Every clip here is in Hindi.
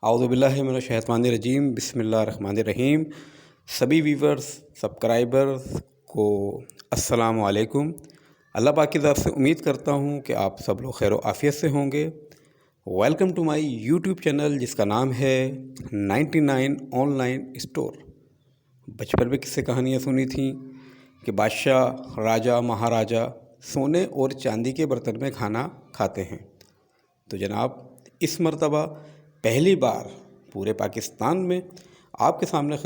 औज़ुबिल्लाहि मिनश्शैतानिर्रजीम बिस्मिल्लाहिर्रहमानिर्रहीम। सभी व्यूवर्स सब्सक्राइबर्स को अस्सलामु अलैकुम। अल्लाह पाक की तरफ से उम्मीद करता हूँ कि आप सब लोग खैर आफ़ियत से होंगे। Welcome to my YouTube channel जिसका नाम है 99 ऑनलाइन स्टोर। बचपन में किससे कहानियाँ सुनी थी कि बादशाह राजा महाराजा सोने और चांदी के बर्तन में खाना खाते हैं। तो जनाब इस मर्तबा पहली बार पूरे पाकिस्तान में आपके सामने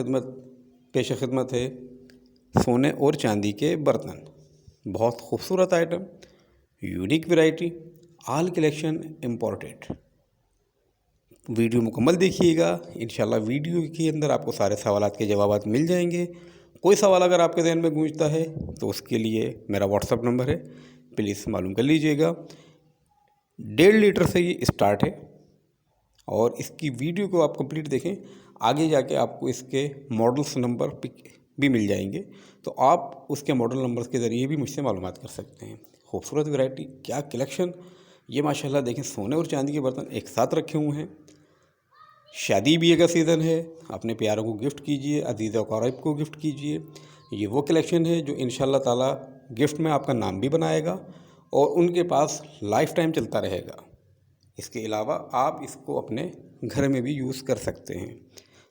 पेश खिदमत है सोने और चांदी के बर्तन। बहुत खूबसूरत item, unique variety, all collection imported. Video मुकम्मल देखिएगा। इंशाल्लाह वीडियो के अंदर आपको सारे सवालात के जवाब मिल जाएंगे। कोई सवाल अगर आपके ज़हन में गूंजता है तो उसके लिए मेरा व्हाट्सअप नंबर है, प्लीज़ मालूम कर लीजिएगा। 1.5 लीटर से ये स्टार्ट है और इसकी वीडियो को आप कंप्लीट देखें, आगे जाके आपको इसके मॉडल्स नंबर भी मिल जाएंगे, तो आप उसके मॉडल नंबर्स के ज़रिए भी मुझसे मालूमात कर सकते हैं। खूबसूरत वैरायटी, क्या कलेक्शन। ये माशाल्लाह देखें, सोने और चांदी के बर्तन एक साथ रखे हुए हैं। शादी भी का सीज़न है, अपने प्यारों को गिफ्ट कीजिए, अजीज़ अक़ारिब को गिफ्ट कीजिए। ये वो कलेक्शन है जो इंशाल्लाह ताला गिफ्ट में आपका नाम भी बनाएगा और उनके पास लाइफ टाइम चलता रहेगा। इसके अलावा आप इसको अपने घर में भी यूज़ कर सकते हैं।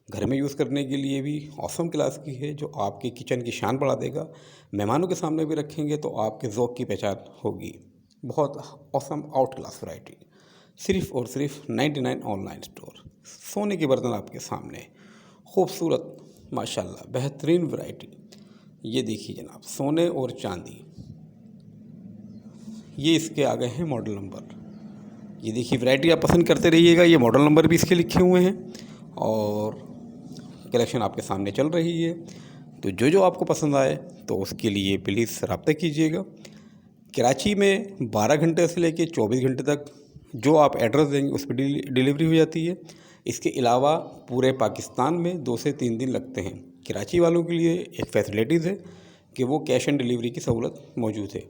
घर में यूज़ करने के लिए भी ऑसम क्लास की है जो आपके किचन की शान बढ़ा देगा। मेहमानों के सामने भी रखेंगे तो आपके ज़ौक़ की पहचान होगी। बहुत ऑसम आउट क्लास वैरायटी, सिर्फ़ और सिर्फ 99 ऑनलाइन स्टोर। सोने के बर्तन आपके सामने, खूबसूरत माशाल्लाह बेहतरीन वैरायटी। ये देखिए जनाब, सोने और चांदी। ये इसके आ गए हैं मॉडल नंबर। ये देखिए वैरायटी आप पसंद करते रहिएगा। ये मॉडल नंबर भी इसके लिखे हुए हैं और कलेक्शन आपके सामने चल रही है। तो जो आपको पसंद आए तो उसके लिए प्लीज़ रब्ता कीजिएगा। कराची में 12 घंटे से लेकर 24 घंटे तक जो आप एड्रेस देंगे उस पर डिलीवरी हो जाती है। इसके अलावा पूरे पाकिस्तान में 2 से 3 दिन लगते हैं। कराची वालों के लिए एक फैसिलिटीज़ है कि वो कैश एंड डिलीवरी की सहूलत मौजूद है।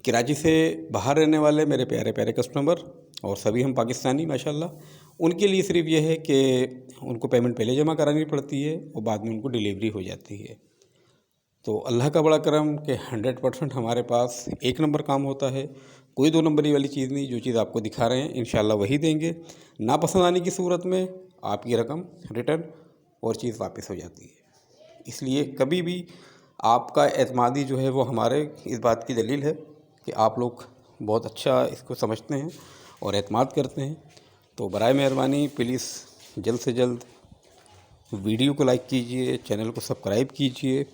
कराची से बाहर रहने वाले मेरे प्यारे प्यारे कस्टमर और सभी हम पाकिस्तानी माशाल्लाह, उनके लिए सिर्फ यह है कि उनको पेमेंट पहले जमा करानी पड़ती है और बाद में उनको डिलीवरी हो जाती है। तो अल्लाह का बड़ा करम कि 100% हमारे पास एक नंबर काम होता है। कोई 2 नंबरी वाली चीज़ नहीं। जो चीज़ आपको दिखा रहे हैं इंशाल्लाह वही देंगे। ना पसंद आने की सूरत में आपकी रकम रिटर्न और चीज़ वापस हो जाती है। इसलिए कभी भी आपका एतमादी जो है वो हमारे इस बात की दलील है कि आप लोग बहुत अच्छा इसको समझते हैं और एतमाद करते हैं। तो बराए मेहरबानी प्लीज़ जल्द से जल्द वीडियो को लाइक कीजिए, चैनल को सब्सक्राइब कीजिए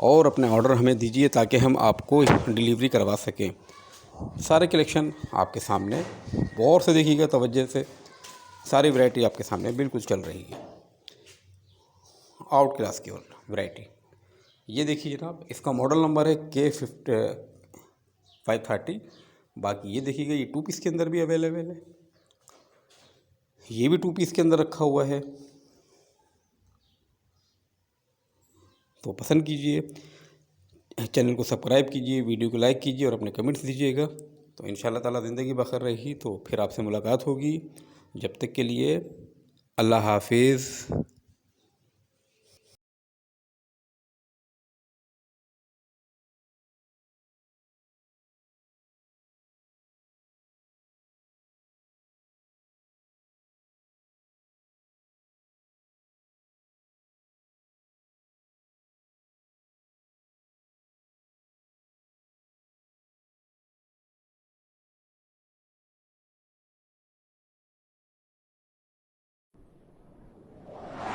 और अपने ऑर्डर हमें दीजिए ताकि हम आपको डिलीवरी करवा सकें। सारे कलेक्शन आपके सामने गौर से देखिएगा, तवज्जो से। सारी वैरायटी आपके सामने बिल्कुल चल रही है, आउट क्लास की वैरायटी। ये देखिए जनाब, इसका मॉडल नंबर है K530। बाकी ये देखिएगा, ये 2 पीस के अंदर भी अवेलेबल है। ये भी 2 पीस के अंदर रखा हुआ है। तो पसंद कीजिए, चैनल को सब्सक्राइब कीजिए, वीडियो को लाइक कीजिए और अपने कमेंट्स दीजिएगा। तो इंशाल्लाह ताला ज़िंदगी बखैर रही तो फिर आपसे मुलाकात होगी। जब तक के लिए अल्लाह हाफिज़।